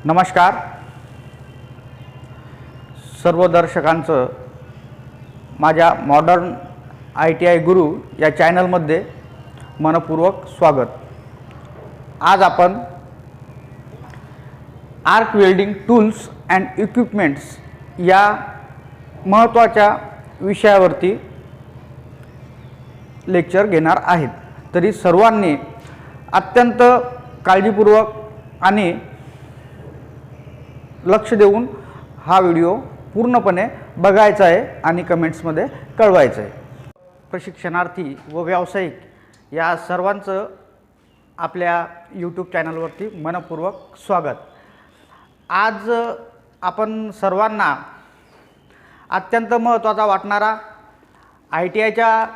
नमस्कार सर्व दर्शकांचं माझ्या मॉडर्न ITI गुरु या चॅनलमध्ये मनपूर्वक स्वागत। आज आपण arc welding tools and equipments या महत्त्वाच्या विषयावरती लेक्चर घेणार आहेत। तरी सर्वांनी अत्यंत काळजीपूर्वक आणि लक्ष देऊन हा व्हिडिओ पूर्णपणे बघायचा आहे आणि कमेंट्समध्ये कळवायचं आहे। प्रशिक्षणार्थी व व्यावसायिक या सर्वांचं आपल्या यूट्यूब चॅनलवरती मनपूर्वक स्वागत। आज आपण सर्वांना अत्यंत महत्त्वाचा वाटणारा ITIच्या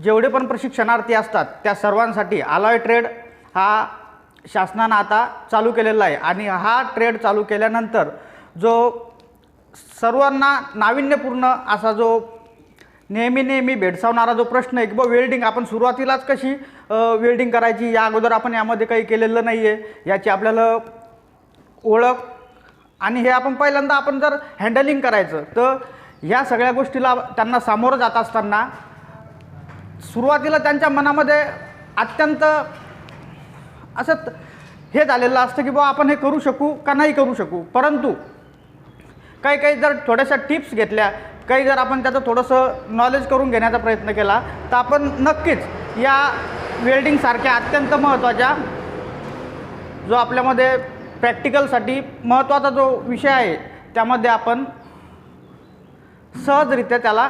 जेवढे पण प्रशिक्षणार्थी असतात त्या सर्वांसाठी अलॉय ट्रेड हा शासनाने आता चालू केलेला आहे आणि हा ट्रेड चालू केल्यानंतर जो सर्वांना नाविन्यपूर्ण असा जो नेहमी भेडसावणारा जो प्रश्न आहे की वेल्डिंग आपण सुरुवातीलाच कशी वेल्डिंग करायची, या अगोदर आपण यामध्ये काही केलेलं नाही आहे, याची आपल्याला ओळख आणि हे आपण पहिल्यांदा आपण जर हँडलिंग करायचं तर ह्या सगळ्या गोष्टीला त्यांना सामोरं जात असताना सुरुवातीला त्यांच्या मनामध्ये अत्यंत असं हे झालेलं असतं की आपण हे करू शकू का नाही करू शकू। परंतु काही जर थोड्याशा टिप्स घेतल्या, काही जर आपण त्याचं थोडंसं नॉलेज करून घेण्याचा प्रयत्न केला तर आपण नक्कीच या वेल्डिंगसारख्या अत्यंत महत्त्वाच्या जो आपल्यामध्ये प्रॅक्टिकलसाठी महत्त्वाचा जो विषय आहे त्यामध्ये आपण सहजरित्या त्याला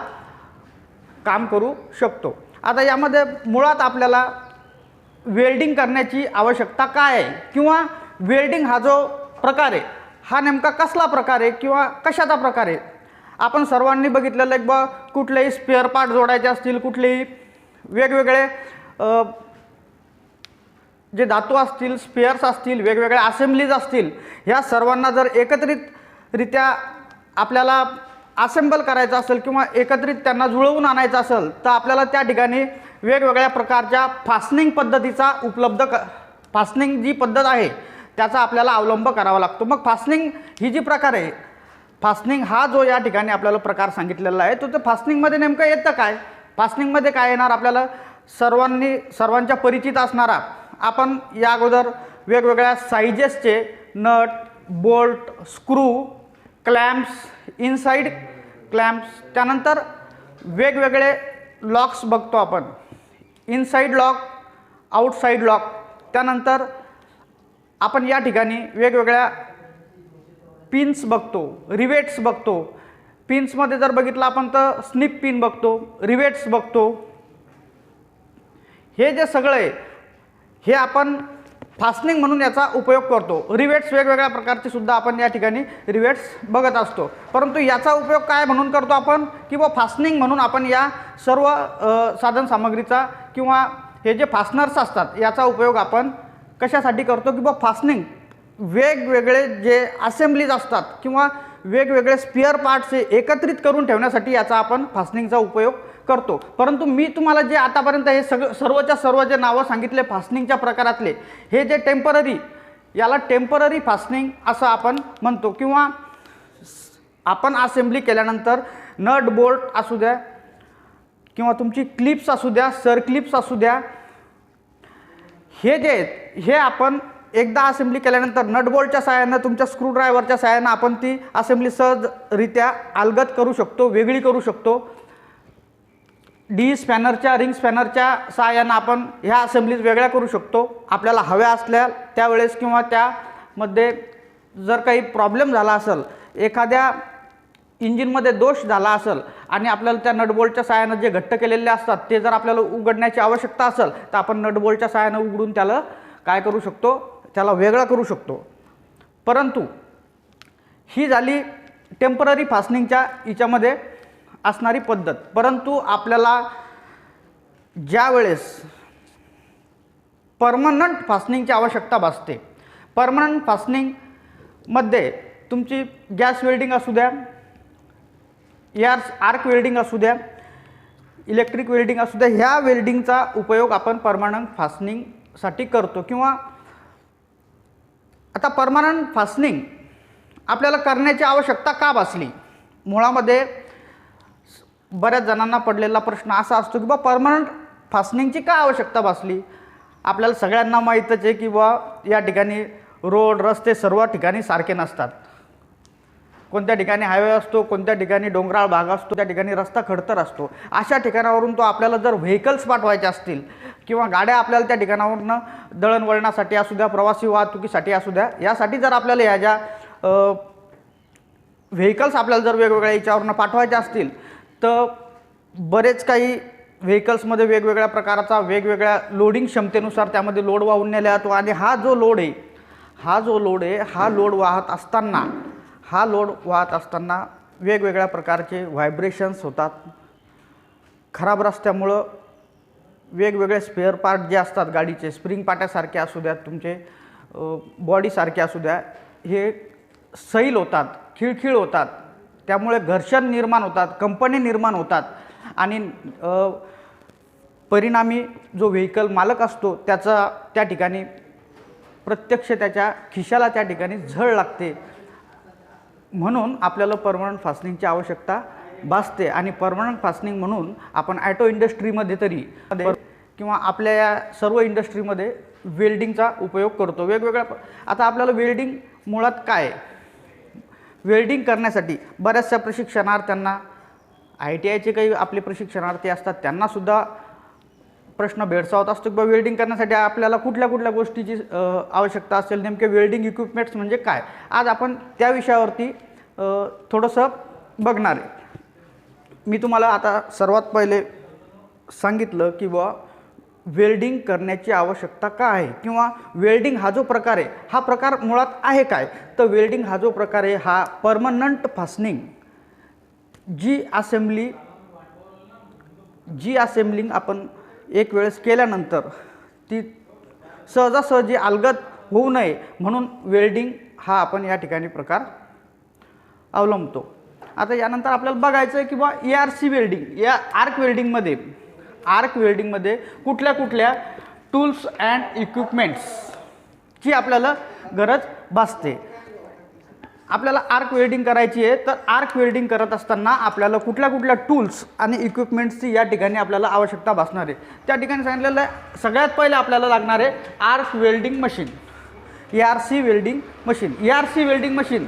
काम करू शकतो। आता यामध्ये मुळात आपल्याला वेल्डिंग करण्याची आवश्यकता काय आहे किंवा वेल्डिंग हा जो प्रकार आहे हा नेमका कसला प्रकार आहे किंवा कशाचा प्रकार आहे। आपण सर्वांनी बघितलेलं एक कुठलेही स्पेअर पार्ट जोडायचे असतील, कुठलेही वेगवेगळे जे धातू असतील, स्पेअर्स असतील, वेगवेगळ्या असेंब्लीज असतील, ह्या सर्वांना जर एकत्रितरित्या आपल्याला असेंबल करायचं असेल किंवा एकत्रित त्यांना जुळवून आणायचं असेल तर आपल्याला त्या ठिकाणी वेगवेगळ्या प्रकारच्या फास्टनिंग पद्धतीचा फास्टनिंग जी पद्धत आहे त्याचा आपल्याला अवलंब करावा लागतो। मग फास्टनिंग ही जी प्रकार आहे, फास्टनिंग हा जो या ठिकाणी आपल्याला प्रकार सांगितलेला आहे तो फास्टनिंगमध्ये नेमकं येतं काय, फास्टनिंगमध्ये काय येणार आपल्याला सर्वांच्या परिचित असणारा आपण या अगोदर वेगवेगळ्या साइजेसचे नट, बोल्ट, स्क्रू, क्लॅम्प्स, इनसाइड क्लॅम्प्स, त्यानंतर वेगवेगळे लॉक्स बघतो आपण, इनसाइड लॉक, आउटसाइड लॉक, त्यानंतर आपण या ठिकाणी वेगवेगळ्या पिन्स बघतो, रिवेट्स बघतो। पिन्समध्ये जर बघितलं आपण तर स्निप पिन बघतो, रिवेट्स बघतो। हे जे सगळं आहे हे आपण फास्टनिंग म्हणून याचा उपयोग करतो। रिवेट्स वेगवेगळ्या प्रकारचे सुद्धा आपण या ठिकाणी रिवेट्स बघत असतो, परंतु याचा उपयोग काय म्हणून करतो आपण की फास्टनिंग म्हणून आपण या सर्व साधन सामग्रीचा किंवा हे जे फास्टनर्स असतात याचा उपयोग आपण कशासाठी करतो की फास्टनिंग वेगवेगळे जे असेंब्लीज असतात किंवा वेगवेगळे स्पेअर पार्ट्स एकत्रित करून ठेवण्यासाठी याचा आपण फास्टनिंगचा उपयोग करतो। परंतु मी तुम्हाला जे आतापर्यंत हे सर्वच्या सर्व जे नावं सांगितले फास्टनिंगच्या प्रकारातले, हे जे टेम्पररी, याला टेम्पररी फास्टनिंग असं आपण म्हणतो किंवा आपण असेंब्ली केल्यानंतर नट बोल्ट असू द्या किंवा तुमची क्लिप्स असू द्या, सर क्लिप्स असू द्या, हे जे आहेत हे आपण एकदा असेंब्ली केल्यानंतर नट बोल्टच्या सहाय्यानं, तुमच्या स्क्रूड्रायव्हरच्या सहाय्यानं आपण ती असेंब्ली सहजरित्या अलगद करू शकतो, वेगळी करू शकतो। डी स्पॅनरच्या, रिंग स्पॅनरच्या सहाय्यानं आपण ह्या असेंब्लीज वेगळ्या करू शकतो आपल्याला हव्या असल्या त्यावेळेस, किंवा त्यामध्ये जर काही प्रॉब्लेम झाला असेल, एखाद्या इंजिनमध्ये दोष झाला असेल आणि आपल्याला त्या नटबोल्टच्या सहाय्यानं जे घट्ट केलेले असतात ते जर आपल्याला उघडण्याची आवश्यकता असेल तर आपण नटबोल्टच्या सहाय्यानं उघडून त्याला काय करू शकतो, त्याला वेगळा करू शकतो। परंतु ही झाली टेम्पररी फास्टनिंगच्या हिच्यामध्ये असणारी पद्धत। परंतु आपल्याला ज्या वेळेस परमनंट फास्टनिंगची आवश्यकता भासते, परमनंट फास्टनिंगमध्ये तुमची गॅस वेल्डिंग असू द्या, आर्क वेल्डिंग असू द्या, इलेक्ट्रिक वेल्डिंग असू द्या, ह्या वेल्डिंगचा उपयोग आपण परमनंट फास्टनिंगसाठी करतो। किंवा आता परमनंट फास्टनिंग आपल्याला करण्याची आवश्यकता का भासली? मुळामध्ये बऱ्याच जणांना पडलेला प्रश्न असा असतो की बा परमनंट फास्टनिंगची का आवश्यकता भासली? आपल्याला सगळ्यांना माहीतच आहे की बा या ठिकाणी रोड रस्ते सर्व ठिकाणी सारखे नसतात. कोणत्या ठिकाणी हायवे असतो, कोणत्या ठिकाणी डोंगराळ भाग असतो, त्या ठिकाणी रस्ता खडतर असतो. अशा ठिकाणावरून तो आपल्याला जर व्हेकल्स पाठवायचे असतील किंवा गाड्या आपल्याला त्या ठिकाणावरून दळणवळणासाठी असू द्या, प्रवासी वाहतुकीसाठी असू द्या, यासाठी जर आपल्याला ह्या ज्या व्हेकल्स आपल्याला जर वेगवेगळ्या याच्यावरून पाठवायचे असतील तर बरेच काही व्हेकल्समध्ये वेगवेगळ्या प्रकारचा वेगवेगळ्या लोडिंग क्षमतेनुसार त्यामध्ये लोड वाहून नेला जातो. आणि हा जो लोड आहे हा लोड वाहत असताना वेगवेगळ्या प्रकारचे व्हायब्रेशन्स होतात. खराब रस्त्यामुळं वेगवेगळे स्पेअर पार्ट जे असतात गाडीचे, स्प्रिंग पाट्यासारखे असू द्या, तुमचे बॉडीसारखे असू द्या, हे सैल होतात, खिळखिळ होतात. त्यामुळे घर्षण निर्माण होतात, कंपनी निर्माण होतात आणि परिणामी जो व्हेकल मालक असतो त्याचा त्या ठिकाणी प्रत्यक्ष त्याच्या खिशाला त्या ठिकाणी झळ लागते. म्हणून आपल्याला परमनंट फास्टनिंगची आवश्यकता भासते. आणि परमनंट फास्टनिंग म्हणून आपण ॲटो इंडस्ट्रीमध्ये तरी किंवा आपल्या या सर्व इंडस्ट्रीमध्ये वेल्डिंगचा उपयोग करतो. वेगवेगळ्या आता आपल्याला वेल्डिंग मुळात काय, वेल्डिंग करण्यासाठी बऱ्याचशा प्रशिक्षणार्थ्यांना ITIचे काही आपले प्रशिक्षणार्थी असतात, त्यांनासुद्धा प्रश्न भेडसावत असतो की वेल्डिंग करण्यासाठी आपल्याला कुठल्या कुठल्या गोष्टीची आवश्यकता असेल, नेमके वेल्डिंग इक्विपमेंट्स म्हणजे काय. आज आपण त्या विषयावरती थोडंसं बघणार आहे. मी तुम्हाला आता सर्वात पहिले सांगितलं की वेल्डिंग करण्याची आवश्यकता का आहे किंवा वेल्डिंग हा जो प्रकार आहे हा प्रकार मुळात आहे काय. तर वेल्डिंग हा जो प्रकार आहे हा परमनंट फास्टनिंग जी असेंब्लिंग आपण एक वेळेस केल्यानंतर ती सहजासहजी अलगद होऊ नये म्हणून वेल्डिंग हा आपण या ठिकाणी प्रकार अवलंबतो. आता यानंतर आपल्याला बघायचं आहे की ERC वेल्डिंग, या आर्क वेल्डिंगमध्ये कुठल्या कुठल्या टूल्स अँड इक्विपमेंट्सची आपल्याला गरज भासते. आपल्याला आर्क वेल्डिंग करायची आहे तर आर्क वेल्डिंग करत असताना आपल्याला कुठल्या कुठल्या टूल्स आणि इक्विपमेंट्सची या ठिकाणी आपल्याला आवश्यकता भासणार आहे. त्या ठिकाणी सांगितलेलं आहे सगळ्यात पहिले आपल्याला लागणार आहे arc welding machine, ERC welding machine. ERC welding machine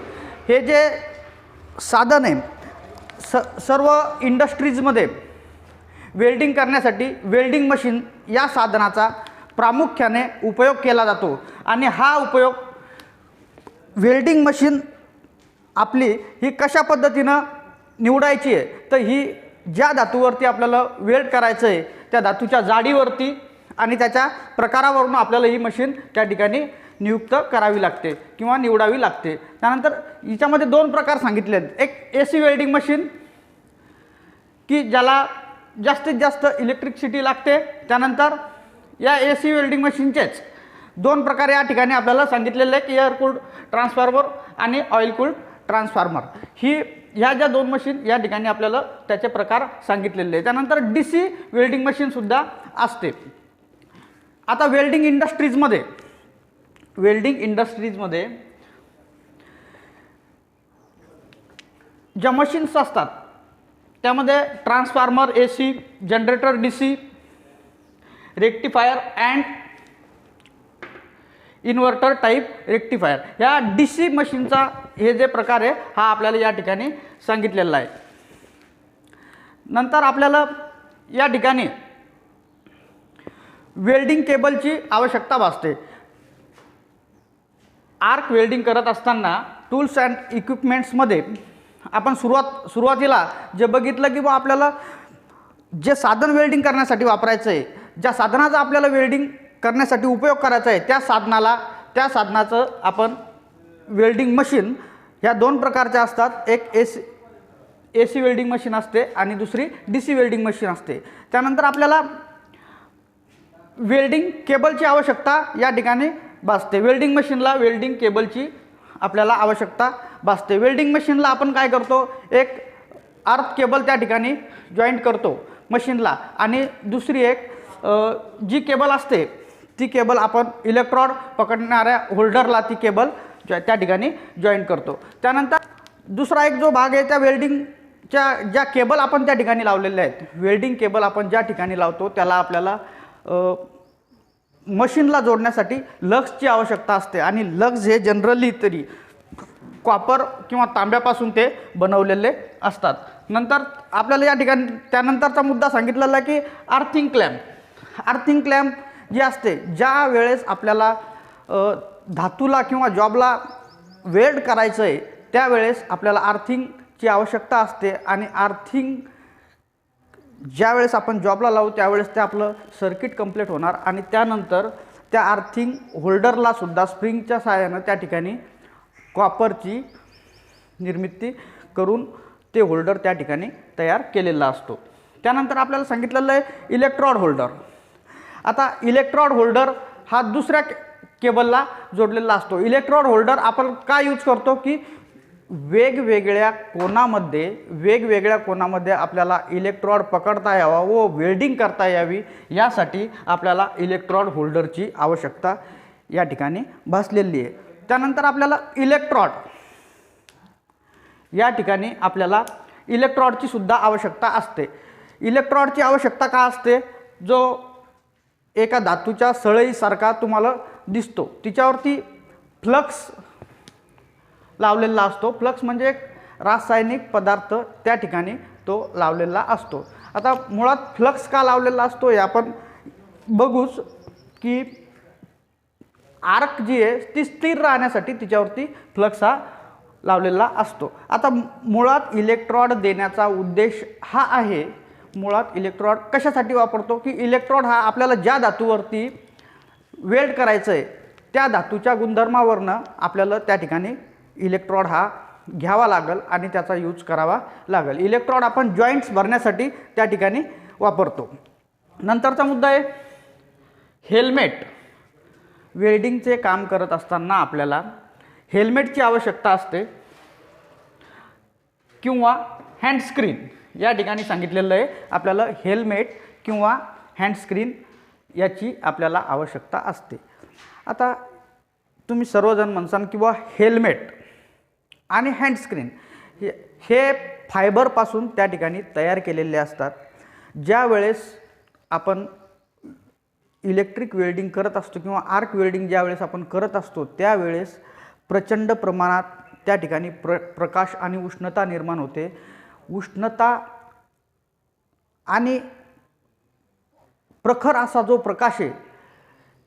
हे जे साधन आहे सर्व इंडस्ट्रीजमध्ये वेल्डिंग करण्यासाठी वेल्डिंग मशीन या साधनाचा प्रामुख्याने उपयोग केला जातो. आणि हा उपयोग वेल्डिंग मशीन आपली ही कशा पद्धतीनं निवडायची आहे तर ही ज्या धातूवरती आपल्याला वेल्ड करायचं आहे त्या धातूच्या जाडीवरती आणि त्याच्या प्रकारावरून आपल्याला ही मशीन त्या ठिकाणी नियुक्त करावी लागते किंवा निवडावी लागते. त्यानंतर हिच्यामध्ये दोन प्रकार सांगितले आहेत. एक AC वेल्डिंग मशीन की ज्याला जास्तीत जास्त इलेक्ट्रिसिटी लागते. त्यानंतर या AC वेल्डिंग मशीनचेच दोन प्रकार या ठिकाणी आपल्याला सांगितलेले आहे की एअर कूल्ड ट्रान्सफॉर्मर आणि ऑइल कूल्ड ट्रान्सफॉर्मर. ह्या ज्या दोन मशीन या ठिकाणी आपल्याला त्याचे प्रकार सांगितलेले आहे. त्यानंतर DC वेल्डिंग मशीनसुद्धा असते. आता वेल्डिंग इंडस्ट्रीजमध्ये ज्या मशीन्स असतात त्यामध्ये transformer AC, generator DC, rectifier and inverter type rectifier, ह्या DC मशीनचा हे जे प्रकार आहे हा आपल्याला या ठिकाणी सांगितलेला आहे. नंतर आपल्याला या ठिकाणी वेल्डिंग केबलची आवश्यकता भासते. आर्क वेल्डिंग करत असताना टूल्स अँड इक्विपमेंट्समध्ये आपण सुरुवातीला जे बघितलं की आपल्याला जे साधन वेल्डिंग करण्यासाठी वापरायचं आहे, ज्या साधनाचा आपल्याला वेल्डिंग करण्यासाठी उपयोग करायचा आहे त्या साधनाचं आपण वेल्डिंग मशीन ह्या दोन प्रकारच्या असतात. एक AC वेल्डिंग मशीन असते आणि दुसरी DC वेल्डिंग मशीन असते. त्यानंतर आपल्याला वेल्डिंग केबलची आवश्यकता या ठिकाणी भासते. वेल्डिंग मशीनला वेल्डिंग केबलची आपल्याला आवश्यकता भासते. वेल्डिंग मशीनला आपण काय करतो, एक अर्थ केबल त्या ठिकाणी जॉईंट करतो मशीनला आणि दुसरी एक जी केबल असते ती केबल आपण इलेक्ट्रॉड पकडणाऱ्या होल्डरला ती केबल त्या ठिकाणी जॉईन करतो. त्यानंतर दुसरा एक जो भाग आहे त्या वेल्डिंगच्या ज्या केबल आपण त्या ठिकाणी लावलेल्या आहेत, वेल्डिंग केबल आपण ज्या ठिकाणी लावतो त्याला आपल्याला मशीनला जोडण्यासाठी लग्सची आवश्यकता असते आणि लग्स हे जनरली तरी कॉपर किंवा तांब्यापासून ते बनवलेले असतात. नंतर आपल्याला या ठिकाणी त्यानंतरचा मुद्दा सांगितलेला की अर्थिंग क्लॅम्प. अर्थिंग क्लॅम्प जी असते, ज्या वेळेस आपल्याला धातूला किंवा जॉबला वेल्ड करायचं आहे त्यावेळेस आपल्याला अर्थिंगची आवश्यकता असते आणि अर्थिंग ज्यावेळेस आपण जॉबला लावू त्यावेळेस ते आपलं सर्किट कंप्लीट होणार आणि त्यानंतर त्या अर्थिंग होल्डरला सुद्धा स्प्रिंगच्या सहाय्यानं त्या ठिकाणी कॉपरची निर्मिती करून ते होल्डर त्या ठिकाणी तयार केलेला असतो. त्यानंतर आपल्याला सांगितलेलं आहे इलेक्ट्रॉड होल्डर. आता इलेक्ट्रॉड होल्डर हा दुसऱ्या केबलला जोडलेला असतो. इलेक्ट्रॉड होल्डर आपण का यूज करतो की वेगवेगळ्या कोणामध्ये आपल्याला इलेक्ट्रॉड पकडता यावा व वेल्डिंग करता यावी यासाठी आपल्याला इलेक्ट्रॉड होल्डरची आवश्यकता या ठिकाणी भासलेली आहे. त्यानंतर आपल्याला या ठिकाणी आपल्याला इलेक्ट्रॉडची सुद्धा आवश्यकता असते. इलेक्ट्रॉडची आवश्यकता का असते? जो एका धातूच्या सळईसारखा तुम्हाला दिसतो तिच्यावरती फ्लक्स लावलेला असतो. फ्लक्स म्हणजे एक रासायनिक पदार्थ त्या ठिकाणी तो लावलेला असतो. आता मुळात फ्लक्स का लावलेला असतो हे आपण बघूच की आर्क जी आहे ती स्थिर राहण्यासाठी तिच्यावरती फ्लक्स हा लावलेला असतो. आता मुळात इलेक्ट्रॉड देण्याचा उद्देश हा आहे, मुळात इलेक्ट्रॉड कशासाठी वापरतो की इलेक्ट्रॉड हा आपल्याला ज्या धातूवरती वेल्ड करायचं आहे त्या धातूच्या गुणधर्मावरनं आपल्याला त्या ठिकाणी इलेक्ट्रॉड हा घ्यावा लागेल आणि त्याचा यूज करावा लागेल. इलेक्ट्रॉड आपण जॉईंट्स भरण्यासाठी त्या ठिकाणी वापरतो. नंतरचा मुद्दा आहे हेल्मेट. वेल्डिंगचे काम करत असताना आपल्याला हेल्मेटची आवश्यकता असते किंवा हँडस्क्रीन. या ठिकाणी सांगितलेलं आहे आपल्याला हेल्मेट किंवा हँडस्क्रीन याची आपल्याला आवश्यकता असते. आता तुम्ही सर्वजण म्हणसान किंवा हेल्मेट आणि हँडस्क्रीन हे फायबरपासून त्या ठिकाणी तयार केलेले असतात. ज्या वेळेस आपण इलेक्ट्रिक वेल्डिंग करत असतो किंवा आर्क वेल्डिंग ज्या वेळेस आपण करत असतो त्यावेळेस प्रचंड प्रमाणात त्या ठिकाणी प्रकाश आणि उष्णता निर्माण होते. उष्णता आणि प्रखर असा जो प्रकाश आहे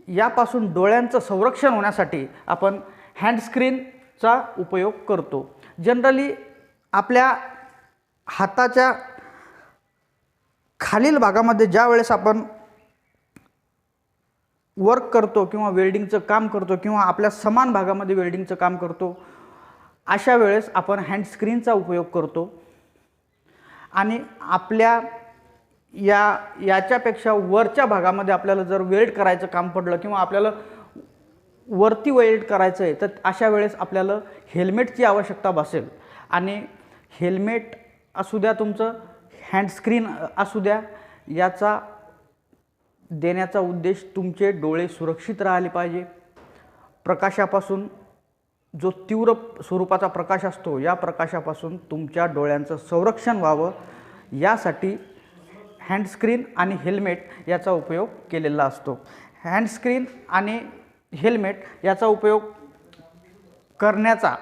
यापासून डोळ्यांचं संरक्षण होण्यासाठी आपण हँडस्क्रीनचा उपयोग करतो. जनरली आपल्या हाताच्या खालील भागामध्ये ज्या वेळेस आपण वर्क करतो किंवा वेल्डिंगचं काम करतो किंवा आपल्या समान भागामध्ये वेल्डिंगचं काम करतो अशा वेळेस आपण हँडस्क्रीनचा उपयोग करतो आणि आपल्या याच्यापेक्षा वरच्या भागामध्ये आपल्याला जर वेल्ड करायचं काम पडलं किंवा आपल्याला वरती वेल्ड करायचं आहे तर अशा वेळेस आपल्याला हेल्मेटची आवश्यकता भासेल. आणि हेल्मेट असू द्या तुमचं हँडस्क्रीन असू द्या याचा देण्याचा उद्देश तुमचे डोळे सुरक्षित राहिले पाहिजे. प्रकाशापासून जो तीव्र स्वरूपाचा प्रकाश असतो या प्रकाशापासून तुमच्या डोळ्यांचं संरक्षण व्हावं यासाठी हँडस्क्रीन आणि हेल्मेट याचा उपयोग केलेला असतो. हँडस्क्रीन आणि हेल्मेट याचा उपयोग करण्याचा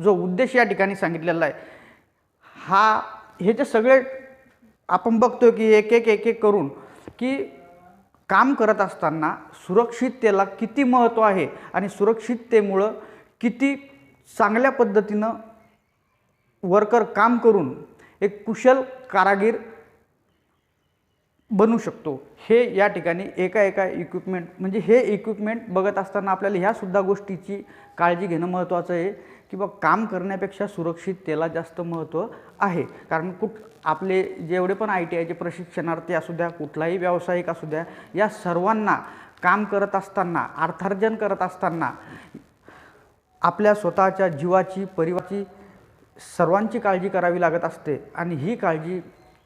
जो उद्देश या ठिकाणी सांगितलेला आहे हे जे सगळे आपण बघतो की एक एक करून की काम करत असताना सुरक्षिततेला किती महत्त्व आहे आणि सुरक्षिततेमुळं किती चांगल्या पद्धतीनं वर्कर काम करून एक कुशल कारागीर बनू शकतो हे या ठिकाणी एका इक्विपमेंट म्हणजे हे इक्विपमेंट बघत असताना आपल्याला ह्यासुद्धा गोष्टीची काळजी घेणं महत्त्वाचं आहे की बा काम करण्यापेक्षा सुरक्षिततेला जास्त महत्त्व आहे. कारण आपले जेवढे पण ITIचे प्रशिक्षणार्थी असू द्या कुठलाही व्यावसायिक असू द्या या सर्वांना काम करत असताना अर्थार्जन करत असताना आपल्या स्वतःच्या जीवाची परिवाराची सर्वांची काळजी करावी लागत असते आणि ही काळजी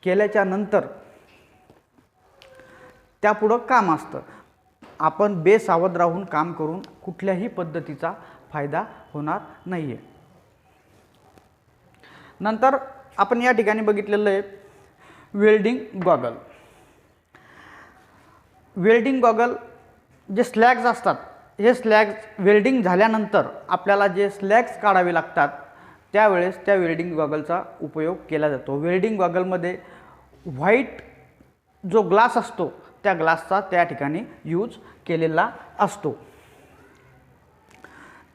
केल्याच्या नंतर त्यापुढं काम असतं. आपण बेसावध राहून काम करून कुठल्याही पद्धतीचा फायदा होणार नाही आहे. नंतर आपण या ठिकाणी बघितलेलं आहे वेल्डिंग गॉगल. वेल्डिंग गॉगल जे स्लॅग्स असतात, हे स्लॅग्स वेल्डिंग झाल्यानंतर आपल्याला जे स्लॅग्स काढावे लागतात त्यावेळेस त्या वेल्डिंग गॉगलचा उपयोग केला जातो. वेल्डिंग गॉगलमध्ये व्हाईट जो ग्लास असतो त्या ग्लासचा त्या ठिकाणी यूज केलेला असतो.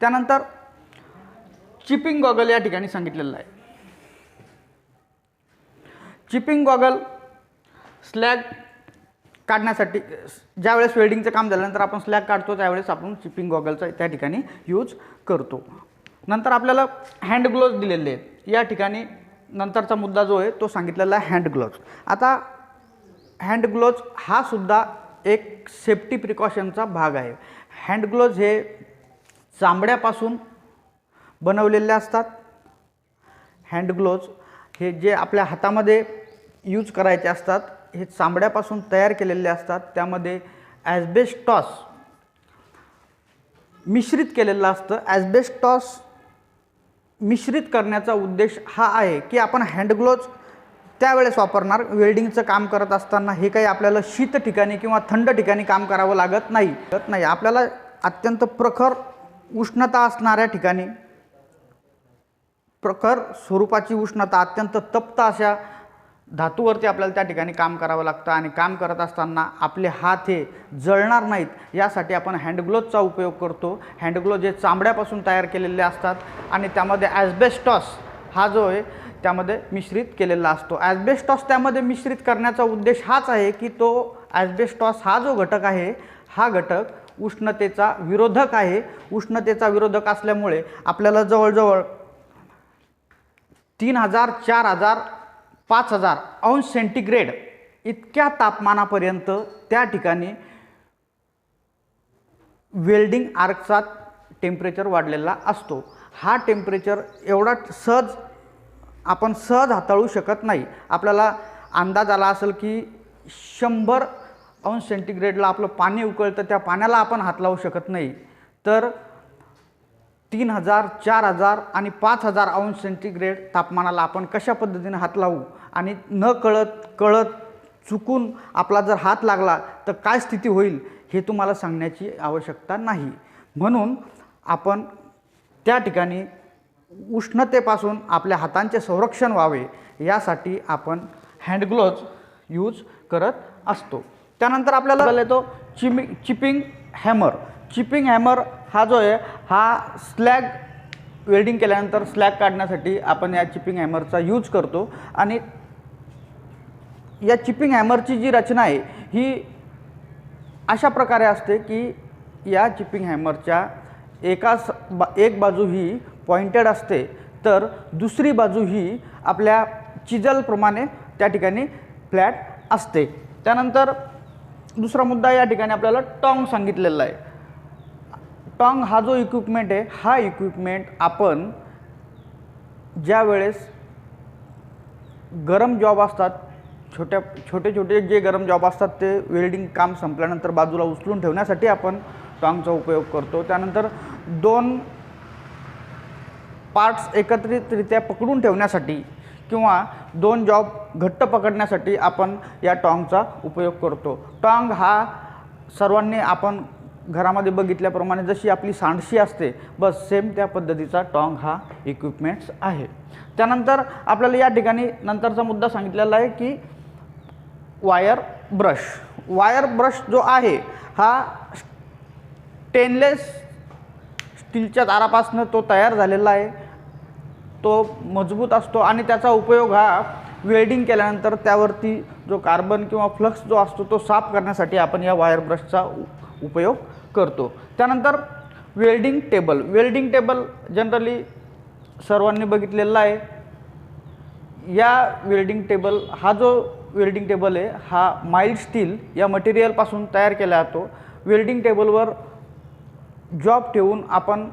त्यानंतर चिपिंग गॉगल या ठिकाणी सांगितलेलं आहे. चिपिंग गॉगल स्लॅग काढण्यासाठी, ज्यावेळेस वेल्डिंगचं काम झाल्यानंतर आपण स्लॅग काढतो त्यावेळेस आपण चिपिंग गॉगलचा त्या ठिकाणी यूज करतो. नंतर आपल्याला हँड ग्लोव्ज दिलेले आहेत. या ठिकाणी नंतरचा मुद्दा जो आहे तो सांगितलेला आहे हँड ग्लोव्ज. आता हँड ग्लोव्ज हा सुद्धा एक सेफ्टी प्रिकॉशनचा भाग आहे. हँड ग्लोव्ज हे चामड्यापासून बनवलेले असतात. हँड ग्लोव्ज हे जे आपल्या हातामध्ये यूज करायचे असतात हे चामड्यापासून तयार केलेले असतात. त्यामध्ये ॲस्बेस्टॉस मिश्रित केलेलं असतं. ॲस्बेस्टॉस मिश्रित करण्याचा उद्देश हा आहे की आपण हँड ग्लोव्ज त्यावेळेस वापरणार वेल्डिंगचं काम करत असताना. हे काही आपल्याला शीत ठिकाणी किंवा थंड ठिकाणी काम करावं लागत नाही. आपल्याला अत्यंत प्रखर उष्णता असणाऱ्या ठिकाणी, प्रखर स्वरूपाची उष्णता, अत्यंत तप्त अशा धातूवरती आपल्याला त्या ठिकाणी काम करावं लागतं आणि काम करत असताना आपले हात हे जळणार नाहीत यासाठी आपण हँड ग्लोव्जचा उपयोग करतो. हँड ग्लोव्ज हे चामड्यापासून तयार केलेले असतात आणि त्यामध्ये ॲस्बेस्टॉस हा जो आहे त्यामध्ये मिश्रित केलेला असतो. ॲस्बेस्टॉस त्यामध्ये मिश्रित करण्याचा उद्देश हाच आहे की तो ॲस्बेस्टॉस हा जो घटक आहे हा घटक उष्णतेचा विरोधक आहे. उष्णतेचा विरोधक असल्यामुळे आपल्याला जवळजवळ 3000, 4000, 5000 अंश सेंटीग्रेड इतक्या तापमानापर्यंत त्या ठिकाणी वेल्डिंग आर्कचा टेम्परेचर वाढलेला असतो. हा टेम्परेचर एवढा आपण सहज हाताळू शकत नाही. आपल्याला अंदाज आला असेल की 100 अंश सेंटीग्रेडला आपलं पाणी उकळतं, त्या पाण्याला आपण हात लावू शकत नाही. तर 3000, 4000 आणि 5000 अंश सेंटीग्रेड तापमानाला आपण कशा पद्धतीने हात लावू आणि न कळत चुकून आपला जर हात लागला तर काय स्थिती होईल हे तुम्हाला सांगण्याची आवश्यकता नाही. म्हणून आपण त्या ठिकाणी उष्णतेपासून आपल्या हातांचे संरक्षण व्हावे यासाठी आपण हँड ग्लोव्ज यूज करत असतो. त्यानंतर आपल्याला येतो चिपिंग हॅमर. चिपिंग हॅमर हा जो आहे हा स्लॅग वेल्डिंग केल्यानंतर स्लॅग काढण्यासाठी आपण या चिपिंग हॅमरचा यूज करतो. आणि या चिपिंग हॅमरची जी रचना आहे ही अशा प्रकारे असते की या चिपिंग हॅमरच्या एक बाजू ही पॉइंटेड असते तर दुसरी बाजू ही आपल्या चिजलप्रमाणे त्या ठिकाणी फ्लॅट असते. त्यानंतर दुसरा मुद्दा या ठिकाणी आपल्याला टॉंग सांगितलेला आहे. टॉंग हा जो इक्विपमेंट आहे हा इक्विपमेंट आपण ज्या वेळेस गरम जॉब असतात, छोटे जे गरम जॉब असतात ते वेल्डिंग काम संपल्यानंतर बाजूला उचलून ठेवण्यासाठी आपण टॉंगचा उपयोग करतो. त्यानंतर 2 पार्ट्स एकत्रितरित्या पकडून ठेवण्यासाठी किंवा 2 जॉब घट्ट पकडण्यासाठी आपण या टॉंगचा उपयोग करतो. टॉंग हा सर्वांनी आपण घरामध्ये बघितल्याप्रमाणे जशी आपली सांडशी असते बस सेम त्या पद्धतीचा टॉंग हा इक्विपमेंट्स आहे. त्यानंतर आपल्याला या ठिकाणी नंतरचा मुद्दा सांगितलेला आहे की वायर ब्रश. वायर ब्रश जो आहे हा स्टेनलेस स्टीलच्या तारापासून तो तयार झालेला आहे. तो मजबूत असतो आणि त्याचा उपयोग हा वेल्डिंग केल्यानंतर त्यावरती जो कार्बन किंवा फ्लक्स जो असतो तो साफ करण्यासाठी आपण या वायर ब्रशचा उपयोग करतो. त्यानंतर welding table. Welding table generally सर्वांनी बघितलेला आहे. या वेल्डिंग टेबल हा जो वेल्डिंग टेबल आहे हा माइल्ड स्टील या मटेरियलपासून तयार केला जातो. वेल्डिंग टेबलवर जॉब ठेवून आपण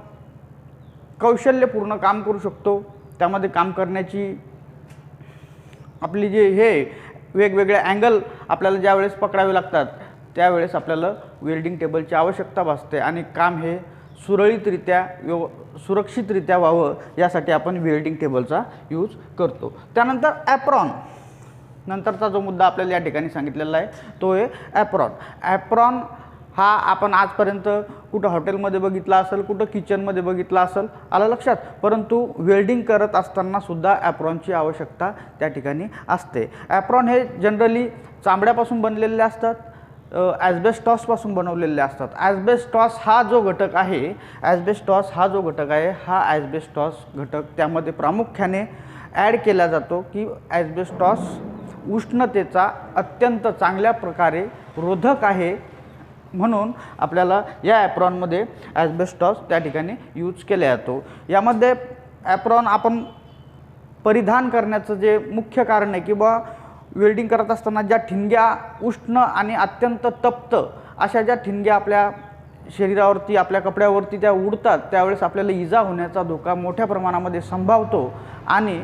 कौशल्यपूर्ण काम करू शकतो. त्यामध्ये काम करण्याची आपली जे हे वेगवेगळे अँगल आपल्याला ज्यावेळेस पकडावे लागतात त्यावेळेस आपल्याला वेल्डिंग टेबलची आवश्यकता भासते आणि काम हे सुरळीतरित्या सुरक्षितरित्या व्हावं यासाठी आपण वेल्डिंग टेबलचा यूज करतो. त्यानंतर ॲप्रॉन, नंतरचा जो मुद्दा आपल्याला या ठिकाणी सांगितलेला आहे तो आहे ॲप्रॉन. ॲप्रॉन हा आपण आजपर्यंत कुठं हॉटेलमध्ये बघितला असेल, कुठं किचनमध्ये बघितला असेल, आलं लक्षात. परंतु वेल्डिंग करत असताना सुद्धा ॲप्रॉनची आवश्यकता त्या ठिकाणी असते. ॲप्रॉन हे जनरली चामड्यापासून बनलेले असतात, ॲस्बेस्टॉसपासून बनवलेले असतात. ॲस्बेस्टॉस हा जो घटक आहे, हा ॲस्बेस्टॉस घटक त्यामध्ये प्रामुख्याने ॲड केला जातो की ॲस्बेस्टॉस उष्णतेचा अत्यंत चांगल्या प्रकारे रोधक आहे, म्हणून आपल्याला या ॲप्रॉनमध्ये ॲस्बेस्टॉस त्या ठिकाणी यूज केला जातो. यामध्ये ॲप्रॉन आपण परिधान करण्याचं जे मुख्य कारण आहे की बा वेल्डिंग करत असताना ज्या ठिणग्या उष्ण आणि अत्यंत तप्त अशा ज्या ठिणग्या आपल्या शरीरावरती, आपल्या कपड्यावरती त्या उडतात, त्यावेळेस आपल्याला इजा होण्याचा धोका मोठ्या प्रमाणामध्ये संभावतो आणि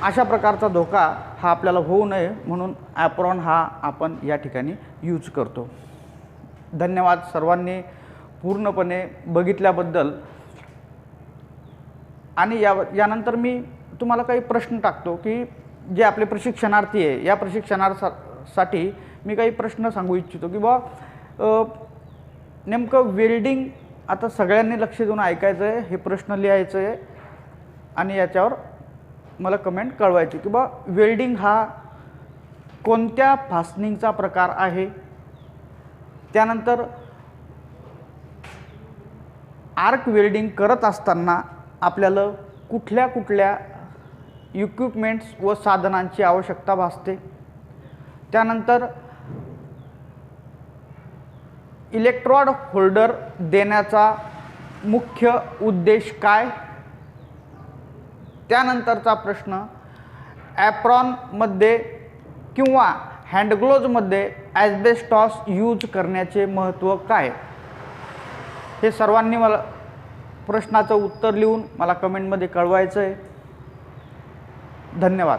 अशा प्रकारचा धोका हा आपल्याला होऊ नये म्हणून ॲप्रॉन हा आपण या ठिकाणी यूज करतो. धन्यवाद सर्वांनी पूर्णपणे बघितल्याबद्दल. आणि यानंतर मी तुम्हाला काही प्रश्न टाकतो की जे आपले प्रशिक्षणार्थी आहे या प्रशिक्षणासाठी मी काही प्रश्न सांगू इच्छितो की बा नेमकं वेल्डिंग, आता सगळ्यांनी लक्ष देऊन ऐकायचं आहे, हे प्रश्न लिहायचं आहे आणि याच्यावर मला कमेंट कळवायची की बा वेल्डिंग हा कोणत्या फास्टनिंगचा प्रकार आहे. त्यानंतर आर्क वेल्डिंग करत असताना आपल्याला कुठल्या कुठल्या इक्विपमेंट्स व साधनांची आवश्यकता भासते. त्यानंतर इलेक्ट्रोड होल्डर देण्याचा मुख्य उद्देश काय. त्यानंतरचा प्रश्न, ॲप्रॉनमध्ये किंवा हँडग्लोव्जमध्ये ॲस्बेस्टॉस यूज करण्याचे महत्त्व काय. हे सर्वांनी मला प्रश्नाचं उत्तर लिहून मला कमेंटमध्ये कळवायचं आहे. धन्यवाद.